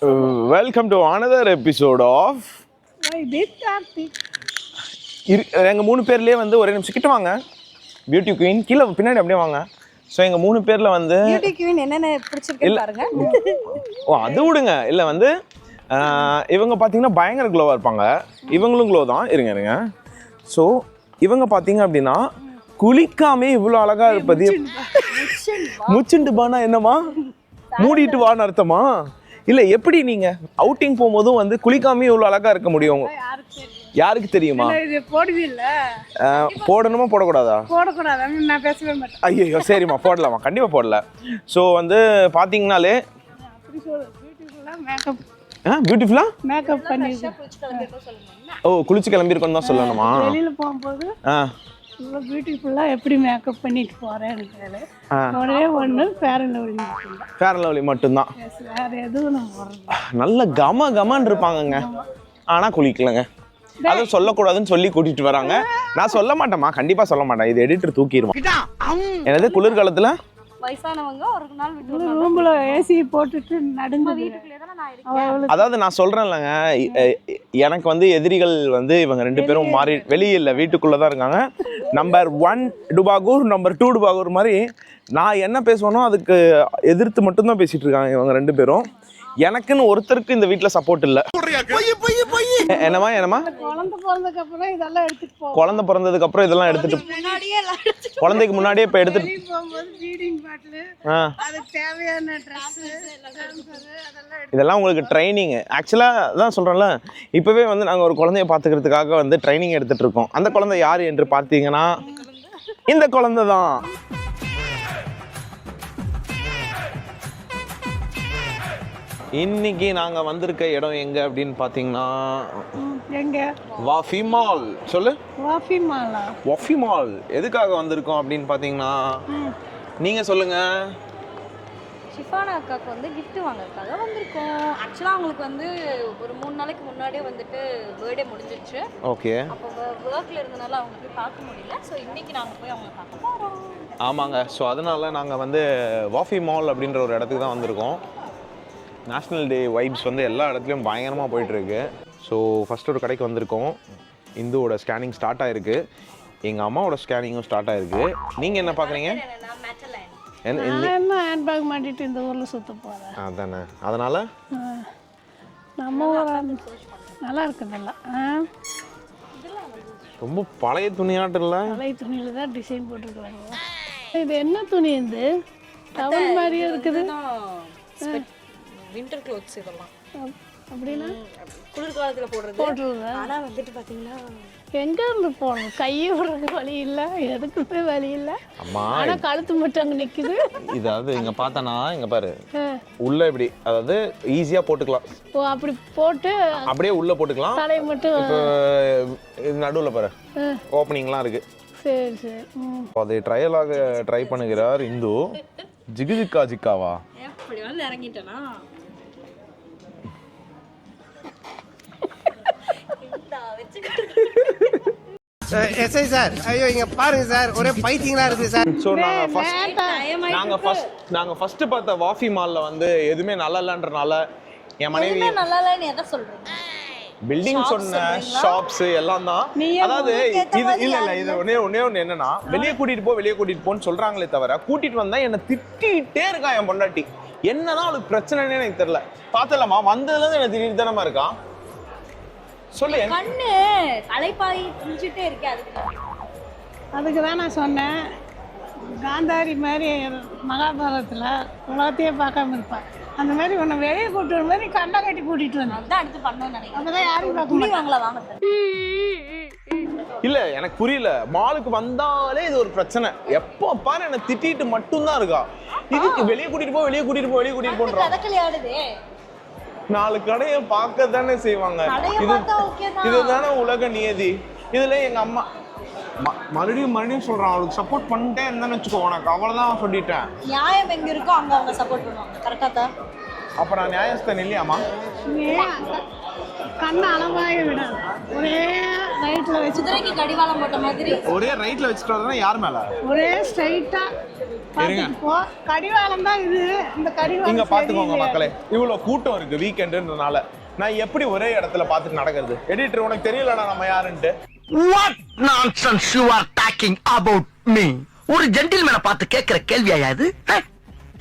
Welcome to another episode of எங்கள் 3 பேர்லேயே வந்து ஒரே நிமிஷம் கிட்ட வாங்க. பியூட்டி குயின் கீழே பின்னாடி அப்படியே வாங்க. ஸோ எங்கள் 3 பேரில் வந்து பியூட்டி குயின் என்னென்ன பிடிச்சிருக்குன்னு பாருங்க. ஓ அது விடுங்க. இல்லை வந்து இவங்க பார்த்தீங்கன்னா பயங்கர க்ளோவாக இருப்பாங்க. இவங்களும் க்ளோ தான். இருங்க. ஸோ இவங்க பார்த்தீங்க அப்படின்னா குளிக்காமே இவ்வளோ அழகாக இருப்பது முச்சுண்டு பானா என்னம்மா மூடிட்டு வான்னு அர்த்தமா? இல்லை எப்படி நீங்கள் அவுட்டிங் போகும்போதும் வந்து குளிக்காமே இவ்வளோ அழகாக இருக்க முடியும்? யாருக்கு தெரியுமா? போடணுமா போடக்கூடாதா? நான் பேசவே மாட்டேன். ஐயோ சரிம்மா போடலாமா, கண்டிப்பாக போடல. ஸோ வந்து பார்த்தீங்கன்னாலே பியூட்டிஃபுல்லா மேக்கப் பண்ணி குளிச்சு கிளம்பியிருக்கோன்னு தான் சொல்லணுமா? வெளியில போகும்போது இவ்வளோ பியூட்டிஃபுல்லாக எப்படி மேக்கப் பண்ணிட்டு போகிறேன்னு கேளு. ஒரே ஒன்று ஃபேர் அண்ட் லவ்லி மட்டும்தான். வேறு எதுவும் நான் போடுறேன். நல்ல கமன்னு இருப்பாங்கங்க. ஆனால் குளிக்கலங்க. அதுவும் சொல்லக்கூடாதுன்னு சொல்லி கூட்டிகிட்டு வராங்க. நான் சொல்ல மாட்டேம்மா, கண்டிப்பாக சொல்ல மாட்டேன். இது எடிட்டர் தூக்கிடுவான். என்னது குளிர்காலத்தில் வயசானவங்க ஒரு நாள் ரூம்ல ஏசி போட்டுட்டு நடுங்க வீட்டுக்குள்ளே தான் நான் இருக்கேன். அதாவது நான் சொல்கிறேன்லங்க, எனக்கு வந்து எதிரிகள் வந்து இவங்க 2 பேரும் மாறி வெளியில் வீட்டுக்குள்ளே தான் இருக்காங்க. நம்பர் 1 டுபாகூர், நம்பர் 2 டுபாகூர் மாதிரி நான் என்ன பேசுவேனோ அதுக்கு எதிர்த்து மட்டும்தான் பேசிகிட்டு இருக்காங்க இவங்க 2 பேரும். எனக்குன்னு ஒருத்தருக்கு இந்த வீட்டில் சப்போர்ட் இல்லை. என்னமா குழந்தை பிறந்ததுக்கு அப்புறம் இதெல்லாம் எடுத்துட்டு போவோம். குழந்தை பிறந்ததுக்கு அப்புறம் இதெல்லாம் எடுத்துட்டு குழந்தைக்கு முன்னாடியே இப்போ எடுத்துட்டு போகும்போது ஃபீடிங் பாட்டில், அதுக்கு தேவையான ட்ரெஸ் இதெல்லாம் உங்களுக்கு ட்ரைனிங். ஆக்சுவலாக தான் சொல்கிறேன்ல, இப்போவே வந்து நாங்கள் ஒரு குழந்தைய பார்த்துக்கிறதுக்காக வந்து ட்ரைனிங் எடுத்துகிட்டு இருக்கோம். அந்த குழந்தை யார் என்று பார்த்தீங்கன்னா இந்த குழந்தை தான். இன்னைக்கு நாங்கள் வந்திருக்க இடம் எங்கே அப்படின்னு பார்த்தீங்கன்னா எங்க வாஃபி மால். சொல்லு. வாஃபி மால் எதுக்காக வந்திருக்கோம் அப்படின்னு பார்த்தீங்கன்னா நீங்கள் சொல்லுங்கள். ஷிஃபானா அக்காவுக்கு வந்து கிஃப்ட் வாங்குறதுக்காக வந்திருக்கோம். ஆக்சுவலாக அவங்களுக்கு வந்து ஒரு 3 நாளைக்கு முன்னாடியே வந்துட்டு பர்த்டே முடிஞ்சிடுச்சு. ஓகே. அப்போ ஒர்க்கில் இருந்தனால அவங்க போய் பார்க்க முடியல. ஸோ இன்றைக்கி நாங்கள் போய் அவங்க பார்க்க போகிறோம். ஆமாங்க. ஸோ அதனால நாங்கள் வந்து வாஃபி மால் அப்படின்ற ஒரு இடத்துக்கு தான் வந்திருக்கோம். நேஷ்னல் டே வைப்ஸ் வந்து எல்லா இடத்துலையும் பயங்கரமாக போயிட்டுருக்கு. ஸோ ஃபஸ்ட்டு ஒரு கடைக்கு வந்திருக்கோம். இந்துவோட ஸ்கேனிங் ஸ்டார்ட் ஆகிருக்கு. எங்கள் அம்மாவோட ஸ்கேனிங்கும் ஸ்டார்ட் ஆகிருக்கு. நீங்கள் என்ன பார்க்குறீங்க? என்ன ஹேண்ட்பேக் மாட்டிட்டு இந்த ஊரில் சுற்ற போகிறேன். அதானே, அதனால் நம்ம ஊர் நல்லா இருக்குதுல்ல. ரொம்ப பழைய துணியாட்டம் இல்லை? பழைய துணியில் தான் டிசைன் போட்டிருக்குறாங்க. இது என்ன துணி? இது டவல் மாதிரியே இருக்குது. வின்டர் க்ளோத்ஸ் இதெல்லாம். அப்படின்னா குளிர்காலத்தில் போடுறது. ஆனால் வந்துட்டு பார்த்தீங்கன்னா எங்கே இருந்து போகணும்? கையை விடுறதுக்கு வழி இல்லை, எதுக்குமே வழி இல்லை. அம்மா ஆனால் கழுத்து மட்டும் அங்கே நிற்குது. இதாவது இங்கே பார்த்தனா இங்கே பாரு, உள்ள இப்படி அதாவது ஈஸியாக போட்டுக்கலாம். ஓ அப்படி போட்டு அப்படியே உள்ளே போட்டுக்கலாம். தலையை மட்டும் இப்போ இது நடுவில் பாரு ஓப்பனிங்லாம் இருக்குது. சரி. அதை ட்ரையலாக ட்ரை பண்ணுகிறார் இந்து. ஜிக்காவா எப்படி வந்து இறங்கிட்டேனா? எஸ்ஐ சார், ஐயோ இங்க பாருங்க சார், ஒரே பைத்தியங்களா இருக்கு சார். ஸோ நாங்கள் ஃபர்ஸ்ட் பார்த்த வாஃபி மாலில் வந்து எதுவுமே நல்லா இல்லைன்றனால என் மனைவி நல்லா இல்லைன்னு எதை சொல்கிறீங்க? பில்டிங் சொன்ன ஷாப்ஸ் எல்லாம் தான். அதாவது இது இல்லை இது ஒன்னே ஒன்று என்னன்னா, வெளியே கூட்டிட்டு போன்னு சொல்றாங்களே தவிர கூட்டிட்டு வந்தா என்னை திட்டிகிட்டே இருக்கா என் பொண்டாட்டி. என்னதான் அவளுக்கு பிரச்சனைன்னு எனக்கு தெரியல. பார்த்தலாமா வந்ததுலேருந்து எனக்கு திடீர்னு தானமா இருக்கான். சொல்லு. கண்ணு தலைப்பாய் குஞ்சிட்டே இருக்கேன். அதுக்கு தான் நான் சொன்னேன், காந்தாரி மாதிரி மகாபாரதத்தில் உலகத்தையே பார்க்காம இருப்பாள். அந்த மாதிரி உன்னை வெளியே கூட்டு வர மாதிரி கண்டை கட்டி கூட்டிகிட்டு வந்தேன். அதான் அடுத்து பண்ணணும்னு நினைக்கிறேன். அப்போ தான் யாரும் பார்க்க வாங்கலாம் வாங்க. இல்லை எனக்கு புரியல. மாலுக்கு வந்தாலே இது ஒரு பிரச்சனை. எப்போ பாரு என்னை திட்டிட்டு மட்டும்தான் இருக்கா. இதுக்கு வெளியே கூட்டிட்டு போன்றான். 4 கடையை பார்க்க தானே செய்வாங்க. இதுதானே உலக நியதி. இதுல எங்க அம்மா மறுபடியும் சொல்றான், அவளுக்கு சப்போர்ட் பண்ணிட்டே இருந்தான்னு வச்சுக்கோ, உனக்கு அவ்வளவுதான் சொல்லிட்டேன். நியாயம் எங்க இருக்கோ அங்க அவங்க சப்போர்ட் பண்ணுவாங்க. கரெக்டா தான். அப்ப நான் நியாயஸ்தான் இல்லையாமா? கண்ணை அளவாக விட ஒரே ரைட்ல வச்சு குதிரைக்கு கடிவாளம் போட்ட மாதிரி ஒரே ரைட்ல வச்சுட்டு வரதுனா யார் மேல? ஒரே ஸ்ட்ரைட்டா பார்த்துட்டு போ. கடிவாளம் தான் இது. இந்த கடிவாளம் இங்க பாத்துக்கோங்க சரியில்லையா? மக்களே, இவ்வளவு கூட்டம் இருக்கு வீக்கெண்டுன்றனால. நான் எப்படி ஒரே இடத்துல பார்த்துட்டு நடக்கிறது? எடிட்டர் உனக்கு தெரியலடா நம்ம யாருன்ட்டு. What nonsense you are talking about me? ஒரு ஜென்டில்மேனை பார்த்து கேட்கிற கேள்வியா இது?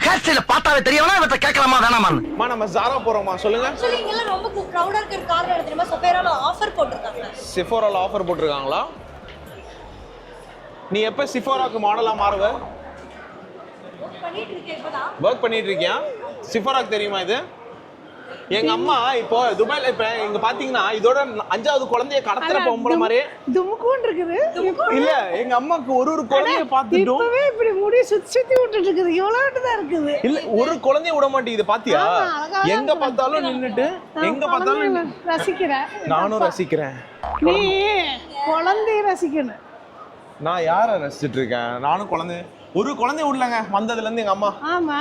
ஹேர் ஸ்டைல பார்த்தாவே தெரியவனா இவற்றை கேட்கலாமா வேணாமான்னு? அம்மா நம்ம ஜாரா போறோமா சொல்லுங்க. ஆக்சுவலி இங்க எல்லாம் ரொம்ப க்ரௌடா இருக்கிற காரணம் தெரியுமா? செஃபோரால ஆஃபர் போட்டுருக்காங்க. செஃபோரால ஆஃபர் போட்டிருக்காங்களா? நீ எப்ப செஃபோராக்கு மாடலா மாறுவ? பண்ணிட்டு இருக்கேன் இப்பதான். ஒர்க் பண்ணிட்டு இருக்கியா? செஃபோராக்கு தெரியுமா இது? எங்க அம்மா இப்போ துபாய்ல இப்ப இங்க பாத்தீங்கன்னா இதோட 5வது குழந்தைய கடத்துற பொம்பளை மாதிரி துமுக்குன்னு இருக்குது. இல்ல எங்க அம்மாக்கு ஒரு குழந்தைய பாத்துட்டோம். இப்பவே இப்படி முடி சுத்தி விட்டுட்டு இருக்குது. இவ்வளவு தான் இருக்குது. இல்ல ஒரு குழந்தைய விட மாட்டேங்குது பாத்தியா? ஆமா, அழகா எங்க பார்த்தாலும் நின்னுட்டு எங்க பார்த்தாலும் ரசிக்கிறேன். நானும் ரசிக்கிறேன். நீ குழந்தைய ரசிக்கணும். நான் யார ரசிச்சிட்டு இருக்கேன்? நானும் ஒரு குழந்தைய விடலங்க வந்ததுல இருந்து எங்க அம்மா. ஆமா,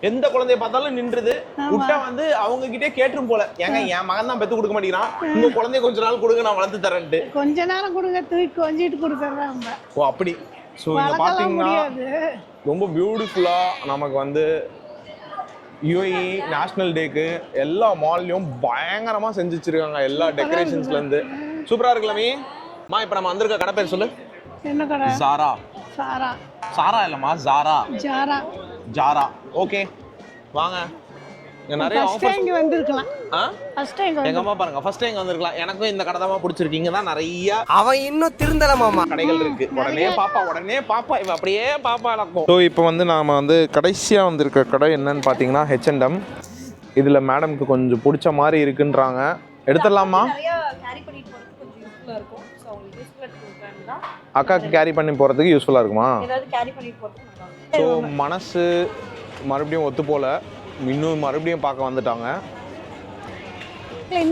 எந்த குழந்தைய பார்த்தாலும் நின்றுது. விட்டா வந்து அவங்க கிட்டே கேட்டுரும் போல, ஏங்க என் மகன் தான் பெத்து கொடுக்க மாட்டேங்கிறான், உங்க குழந்தைய கொஞ்ச நாள் கொடுங்க நான் வளர்த்து தரேன்ட்டு. கொஞ்ச நேரம் கொடுங்க, தூக்கி கொஞ்சிட்டு கொடுத்துட்றேன். ஓ அப்படி. ஸோ இங்க பாத்தீங்கன்னா ரொம்ப பியூட்டிஃபுல்லா நமக்கு வந்து யுஏஇ நேஷனல் டேக்கு எல்லா மால்லையும் பயங்கரமா செஞ்சு வச்சிருக்காங்க. எல்லா டெக்கரேஷன்ஸ்ல இருந்து சூப்பரா இருக்குல்லமே. மா இப்ப நம்ம வந்திருக்க கடை பேர் சொல்லு. என்ன கடை? ஜாரா. சாரா. சாரா இல்லம்மா, ஜாரா. ஜாரா. ஜாரா. ஓகே வாங்க. இங்க நிறைய ஆஃபர்ஸ். இங்க வந்திருக்கலாம். ஃபர்ஸ்ட் டைம் எங்க அம்மா பாருங்க, ஃபர்ஸ்ட் டைம் வந்திருக்கலாம். எனக்கும் இந்த கடை தான் பிடிச்சிருக்கீங்க தான். நிறைய அவன் இன்னும் திருந்தலமாமா கடைகள் இருக்கு. உடனே பாப்பா இவ அப்படியே பாப்பா நடக்கும். ஸோ இப்போ வந்து நாம வந்து கடைசியா வந்திருக்க கடை என்னன்னு பாத்தீங்கன்னா H&M. இதுல மேடம்க்கு கொஞ்சம் பிடிச்ச மாதிரி இருக்குன்றாங்க. எடுத்துடலாமா? நிறைய கேரி பண்ணிட்டு போறதுக்கு கொஞ்சம் யூஸ்ஃபுல்லா இருக்கும். சோ உங்களுக்கு யூஸ்ஃபுல்லா இருக்குன்றா அக்காக்கு கேரி பண்ணி போறதுக்கு யூஸ்ஃபுல்லா இருக்குமா? ஏதாவது கேரி பண்ணிட்டு போறதுக்கு நல்லா இருக்கும். ஸோ மனசு மறுபடியும் ஒத்து போல, இன்னும் மறுபடியும் பார்க்க வந்துட்டாங்க.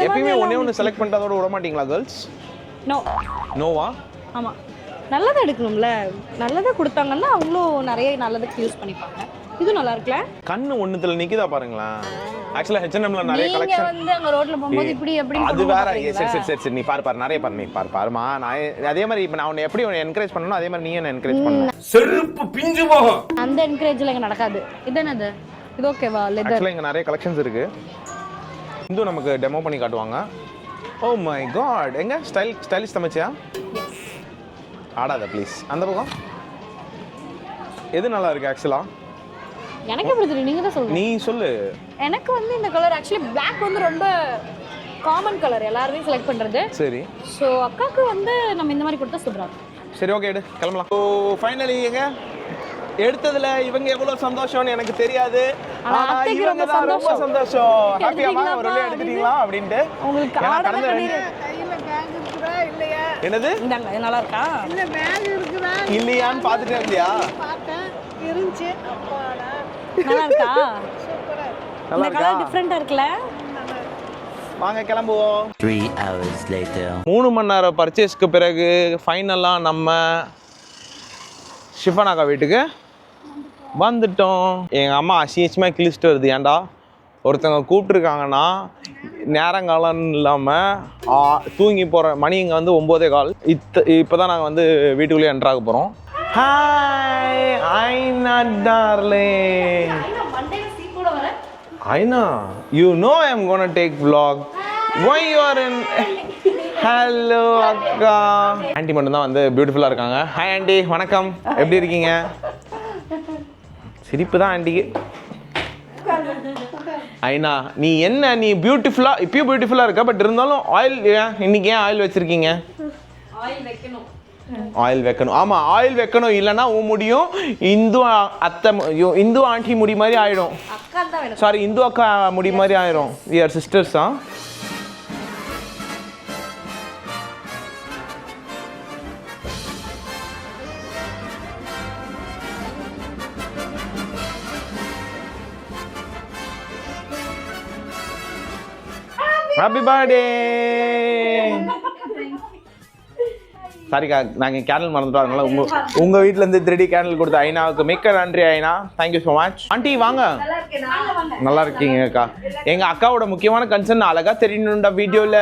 எப்பயுமே ஒன்று செலக்ட் பண்ணிட்டு அதோட விட மாட்டீங்களா கேர்ள்ஸ்? நோவா? ஆமா, நல்லதா எடுக்கணும்ல. நல்லதா கொடுத்தாங்கன்னா அவங்களும் நிறைய நல்லதுக்கு யூஸ் பண்ணிப்பாங்க. இது நல்லா இருக்குல்ல? கண்ணு ஒண்ணுத்துல நிக்குதா பாருங்களேன். ஆக்சுவலா H&Mல நிறைய நீங்க கலெக்ஷன் வந்து அங்க ரோட்ல போகும்போது இப்படி எப்படி அது வேற. சரி நீ பாரு நிறைய பாரு. நீ பாருமா. நான் அதே மாதிரி இப்ப நான் உன்னை எப்படி என்கரேஜ் பண்ணனும் அதே மாதிரி நீ என்ன என்கரேஜ் பண்ணு. செருப்பு பிஞ்சு போகும். அந்த என்கரேஜ்ல இங்க நடக்காது. இது என்னது? இது ஓகேவா? லெதர். ஆக்சுவலா இங்க நிறைய கலெக்ஷன்ஸ் இருக்கு. இந்து நமக்கு டெமோ பண்ணி காட்டுவாங்க. Oh my god. எங்க ஸ்டைலிஷ் தமச்சியா? ஆடாத ப்ளீஸ். அந்த பக்கம் எது நல்லா இருக்கு ஆக்சுவலா? எனக்கு எப்படி தெரியும்? நீங்க தான் சொல்லுங்க. நீ சொல்லு. எனக்கு வந்து இந்த கலர் ஆக்சுவலி Black வந்து ரொம்ப காமன் கலர், எல்லாருமே செலக்ட் பண்றது. சரி. சோ அக்காக்கு வந்து நம்ம இந்த மாதிரி கொடுத்தா சூப்பரா இருக்கும். சரி ஓகே எடு கிளம்பலாம். ஸோ ஃபைனலி எங்க எடுத்ததுல இவங்க எவ்வளவு சந்தோஷம்னு எனக்கு தெரியாது. ஆனா இவங்க தான் ரொம்ப சந்தோஷம். ஹாப்பியாமா ஒரு வழியா எடுத்துட்டீங்களா அப்படின்ட்டு உங்களுக்கு ஆர்டர் கையில பேக் இருக்குதா இல்லையா? என்னது? இந்தாங்க, இது நல்லா இருக்கா? இல்ல பேக் இருக்குதா இல்லையான்னு பார்த்துட்டே இருந்தியா? பார்த்தேன், இருந்துச்சு. அப்பாடா, நல்லா இருக்கா? சூப்பரா. நல்லா இந்த இருக்கா? கலர் டிஃபரெண்டா இருக்குல்ல? வாங்க கிளம்புவோம். 3 hours later. 3 மணி நேரம் பர்ச்சேஸ்க்கு பிறகு ஃபைனலாக நம்ம ஷிஃபானாக்கா வீட்டுக்கு வந்துட்டோம். எங்கள் அம்மா அசியமாக கிழிச்சிட்டு வருது. ஏன்டா ஒருத்தவங்க கூப்பிட்ருக்காங்கன்னா நேரங்காலம் இல்லாமல் தூங்கி போகிற மணி இங்கே வந்து 9:15. இப்போ தான் நாங்கள் வந்து வீட்டுக்குள்ளேயே என்ட்ராக போகிறோம். Hi Aina darling. Aina, you know I'm gonna take vlog. Why you are in? Hello அக்கா. ஆண்டி மட்டும் தான் வந்து பியூட்டிஃபுல்லா இருக்காங்க. ஹாய் ஆண்டி, வணக்கம். எப்படி இருக்கீங்க? சிரிப்பு தான் ஆண்டிக்கு. ஐனா நீ என்ன, நீ பியூட்டிஃபுல்லா இப்பயும் பியூட்டிஃபுல்லா இருக்க. பட் இருந்தாலும் ஆயில் இன்னைக்கு ஏன் ஆயில் வச்சிருக்கீங்க? ஆயில் வைக்கணும். ஆமா ஆயில் வைக்கணும், இல்லைன்னா உன் முடியும் இந்து அத்தை இந்து ஆண்டி முடி மாதிரி ஆயிடும். சாரி இந்து அக்கா முடி மாதிரி ஆயிடும். we are sisters. Happy birthday. சாரிக்கா நாங்கள் கேண்டில் மறந்துட்டோம், அதனால உங்கள் வீட்டிலேருந்து 3D கேண்டில் கொடுத்த ஐனாவுக்கு மிக்க நன்றி Aina. Thank you so much. Aunty வாங்க. நல்லா இருக்கீங்கக்கா. எங்கள் அக்காவோட முக்கியமான கன்சர்ன் அழகா தெரியணும்டா வீடியோவில்.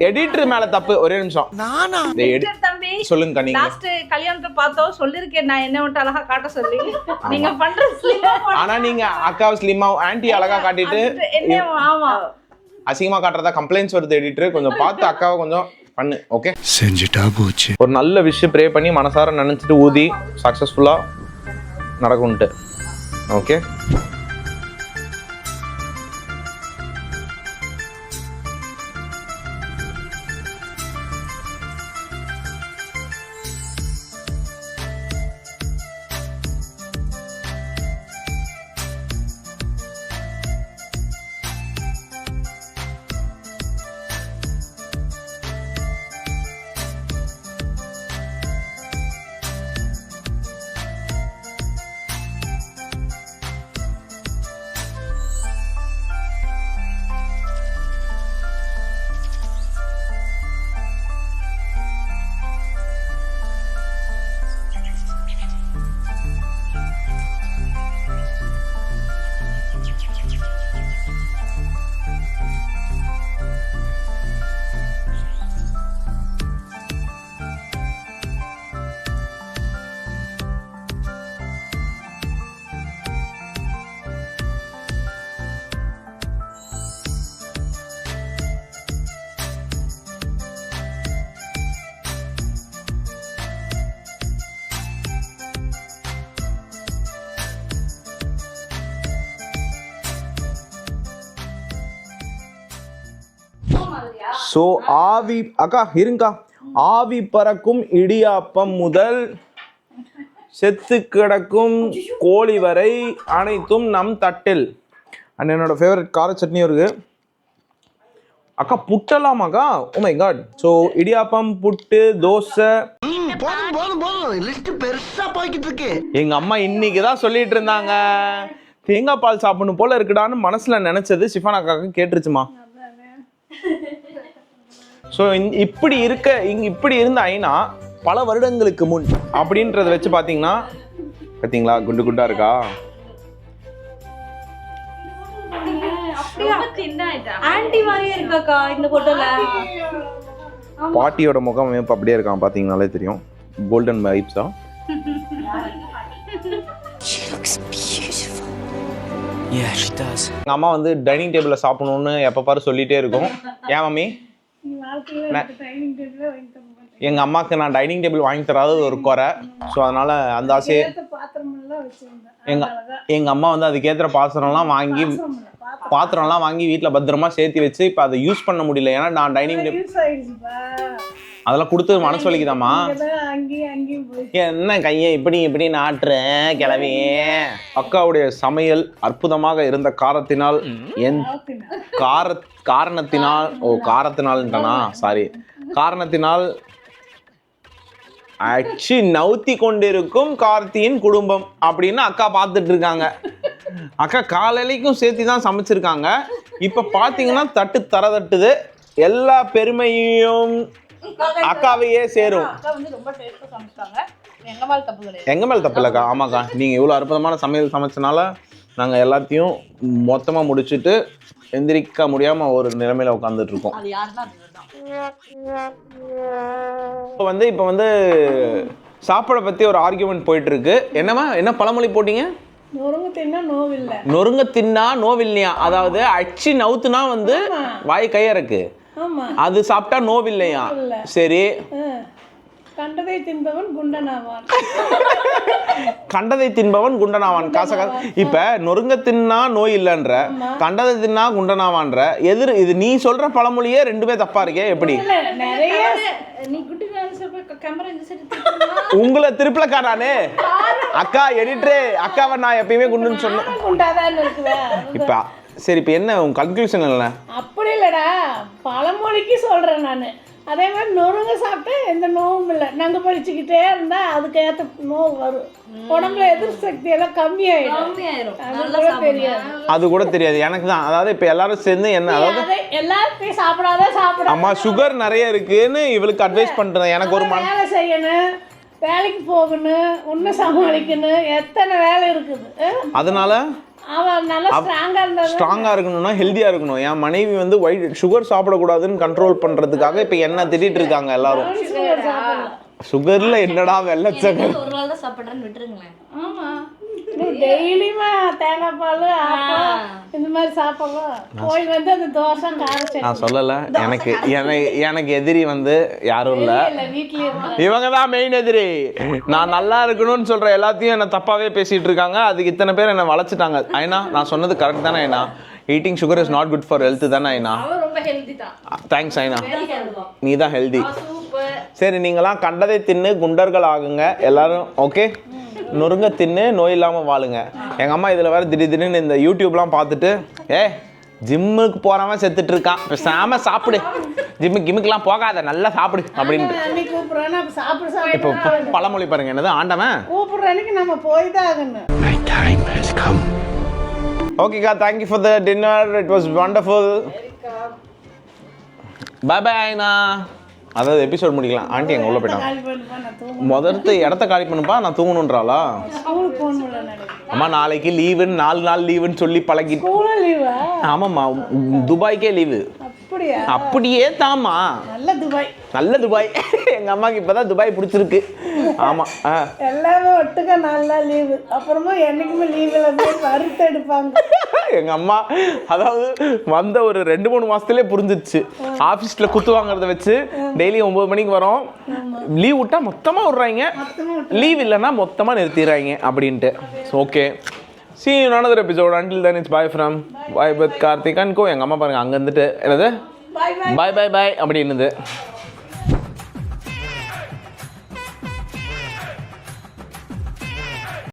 எடிட்டர் மேல தப்பு. ஒரே நிமிஷம். நானா? தம்பி சொல்லுங்க நீங்க. லாஸ்ட் கல்யாணத்தை பார்த்தோம் சொல்லிருக்கேன் நான் என்ன விட்டு அழகா காட்ட சொல்லி. நீங்க பண்ற ஆனா நீங்க அக்காவை ஸ்லிம்மா ஆன்ட்டி அழகா காட்டிட்டு என்ன ஆமா அசிங்கமா காட்டுறதா கம்ப்ளைண்ட்ஸ் வருது எடிட்டர். கொஞ்சம் பார்த்து அக்காவை கொஞ்சம் பண்ணு. ஓகே செஞ்சுட்டா போச்சு. ஒரு நல்ல விஷயம் ப்ரே பண்ணி மனசார நினைச்சிட்டு ஊதி சக்சஸ்ஃபுல்லா நடக்கும்ட்டு. ஓகே ஸோ ஆவி அக்கா இருங்கக்கா. ஆவி பறக்கும் இடியாப்பம் முதல் செத்து கிடக்கும் கோழி வரை அனைத்தும் நம் தட்டில். அண்ட் என்னோட ஃபேவரட் கார சட்னியும் இருக்கு. அக்கா புட்டலாமாக்கா? Oh my God. So idiyappam, puttu, dosa. போதும் போதும் போதும், லிஸ்ட் பெருசா போய்கிட்டு இருக்கு. எங்க அம்மா இன்னைக்கு தான் சொல்லிட்டு இருந்தாங்க தேங்காய் பால் சாப்பிடணும் போல இருக்குடான்னு மனசுல நினைச்சது ஷிஃபான் அக்காவுக்கு கேட்டுருச்சுமா. ஸோ இப்படி இருந்த ஐனா பல வருடங்களுக்கு முன் அப்படின்றத வச்சு பார்த்தீங்களா குண்டு குண்டா இருக்கா? ஆன்ட்டி மாதிரியே இருக்காக்கா இந்த போட்டோல. பாட்டியோட முகம் இப்போ அப்படியே இருக்கான், பார்த்தீங்கனாலே தெரியும். கோல்டன் வைப்ஸ் தான். எங்கள் அம்மா வந்து டைனிங் டேபிளில் சாப்பிடணும்னு எப்போ பாரு சொல்லிகிட்டே இருக்கும். ஏன் மம்மி? எங்கள் அம்மாவுக்கு நான் டைனிங் டேபிள் வாங்கி தராது ஒரு குறை. ஸோ அதனால் அந்த ஆசையை எங்கள் அம்மா வந்து அதுக்கேற்ற பாத்திரம்லாம் வாங்கி வீட்டில் பத்திரமா சேர்த்து வச்சு இப்போ அதை யூஸ் பண்ண முடியல. ஏன்னா நான் டைனிங் டேபிள் அதெல்லாம் கொடுத்து மனசு வலிக்குதாம்மா. என்ன கையை இப்படி நாட்டுறேன் கிளவி. அக்காவுடைய சமையல் அற்புதமாக இருந்த காரணத்தினால் அச்சு நவுத்தி கொண்டிருக்கும் கார்த்தியின் குடும்பம் அப்படின்னு அக்கா பார்த்துட்டு இருக்காங்க. அக்கா காலையிலைக்கும் சேர்த்து தான் சமைச்சிருக்காங்க. இப்ப பாத்தீங்கன்னா தட்டு தட்டுது. எல்லா பெருமையும் அக்காவையே சேரும். எங்க மேல தப்பு இல்லக்கா. ஆமாக்கா, நீங்க இவ்வளவு அற்புதமான சமையல் சமைச்சனால நாங்க எல்லாத்தையும் மொத்தமா முடிச்சுட்டு எந்திரிக்க முடியாம ஒரு நிலைமையில உட்காந்துட்டு இருக்கோம். இப்ப வந்து சாப்பாட பத்தி ஒரு ஆர்கியூமெண்ட் போயிட்டு இருக்கு. என்ன பழமொழி போட்டீங்க? நொறுங்க தின்னா நோவில்லையா? அதாவது அச்சு நவுத்துனா வந்து வாய் கையறக்கு, அது சாப்பிட்டா நோவில்லையா? சரி, கண்டதை தின்பவன் குண்டனாவான். காசா இப்ப நொறுங்க தின்னா நோய் இல்லைன்ற, கண்டதை தின்னா குண்டனாவான்ற இது நீ சொல்ற பழமொழியே ரெண்டுமே தப்பா இருக்கே. எப்படி உங்களை திருப்பல காணானே அக்கா எடிட்டரே? அக்காவை நான் எப்பயுமே குண்டுன்னு சொன்னேன். இப்ப சரி, இப்ப என்ன உங்க கன்க்ளூஷன்? இல்ல அப்படி இல்லடா, பழமொழிக்கு சொல்றேன் நானு. அதே மாதிரி நொறுங்க சாப்பிட்டு எந்த நோவும் இல்லை. நாங்கள் படிச்சுக்கிட்டே இருந்தா அதுக்கு ஏற்ற நோவு வரும். உடம்புல எதிர்ப்பு சக்தி எல்லாம் கம்மியாயிடும். அது கூட தெரியாது எனக்கு தான். அதாவது இப்ப எல்லாரும் சேர்ந்து என்ன, அதாவது எல்லாரும் சாப்பிடாத அம்மா சுகர் நிறைய இருக்குன்னு இவளுக்கு அட்வைஸ் பண்றேன். எனக்கு ஒரு வேலை செய்யணும், வேலைக்கு போகணும், உன்னை சமாளிக்கணும், எத்தனை வேலை இருக்குது. அவன் நல்லா ஸ்ட்ராங்கா இருந்தா ஸ்ட்ராங்காக இருக்கணும்னா ஹெல்த்தியாக இருக்கணும். என் மனைவி வந்து சுகர் சாப்பிடக்கூடாதுன்னு கண்ட்ரோல் பண்ணுறதுக்காக இப்போ என்ன திட்டிட்டு இருக்காங்க எல்லாரும். சுகரில் என்னடா வெள்ளச்சக்கரை. ஒரு நாள் தான் சாப்பிட்றேன்னு விட்டுருங்களேன். ஆமா டெய்லியுமே தேங்காய் பால் ஆப்பம் இந்த மாதிரி சாப்பிடலாம். போய் வந்து அந்த தோசை கார நான் சொல்லலை, எனக்கு எதிரி வந்து யாரும் இல்லை, வீட்லயே இருந்தா இவங்க தான் மெயின் எதிரி. நான் நல்லா இருக்கணும்னு சொல்கிற எல்லாத்தையும் என்னை தப்பாகவே பேசிகிட்டு இருக்காங்க. அதுக்கு இத்தனை பேர் என்னை வளைச்சிட்டாங்க. ஐனா நான் சொன்னது கரெக்ட் தானே Aina? Eating sugar is not good for health தானே ஐனா? அவன் ரொம்ப ஹெல்தி தான். தேங்க்ஸ் ஐனா, நீ தான் ஹெல்தி. சரி, நீங்களாம் கண்டதை தின்னு குண்டர்கள் ஆகுங்க எல்லாரும். ஓகே, நொறுங்க தின்னு நோய் இல்லாமல் வாழுங்க. எங்கள் அம்மா இதில் வேறு திடீர்னு இந்த யூடியூப்லாம் பார்த்துட்டு ஜிம்முக்கு போகிறவன் செத்துட்டு இருக்கான், பேசாம சாப்பிடு, ஜிம்முக்கெல்லாம் போகாத, நல்லா சாப்பிடு அப்படின்ட்டு. இப்போ பழமொழி பாருங்க, என்னது ஆண்டவன் கூப்பிடுற அன்னைக்கு நம்ம போய் தான் ஆகணும். ஓகேக்கா, thank you for the dinner, it was wonderful. Bye bye Aina. அதாவது எபிசோட் முடிக்கலாம். ஆண்டி எங்க உள்ள போயிட்டாங்க. முதல்ல இடத்த காலி பண்ணுப்பா, நான் தூங்கணுன்றாளா? அம்மா நாளைக்கு லீவுன்னு 4 நாள் லீவுன்னு சொல்லி பழகி. ஆமாம்மா, துபாய்க்கே லீவு. அப்படியே தாம்மா, நல்ல துபாய். எங்க அம்மாக்கு இப்பதான் துபாய் பிடிச்சிருக்கு. ஆமா, எல்லாமே ஒட்டுக்க 4 நாள் லீவு, அப்புறமா என்னைக்குமே லீவுல போய் வறுத்து எடுப்பாங்க. எங்க அம்மா அதாவது வந்த ஒரு 2-3 மாசத்துலயே புரிஞ்சிருச்சு. ஆபீஸ்ல குத்து வாங்குறத வச்சு டெய்லி 9 மணிக்கு வரோம், லீவ் விட்டா மொத்தமா விடுறாங்க, லீவ் இல்லைன்னா மொத்தமா நிறுத்திடுறாங்க அப்படின்ட்டு. Okay, see you in another episode. Until then, it's bye from Bye with Karthik and Co. எங்க அம்மா பாருங்க அங்க இருந்துட்டு என்னது bye bye bye அப்படின்னுது.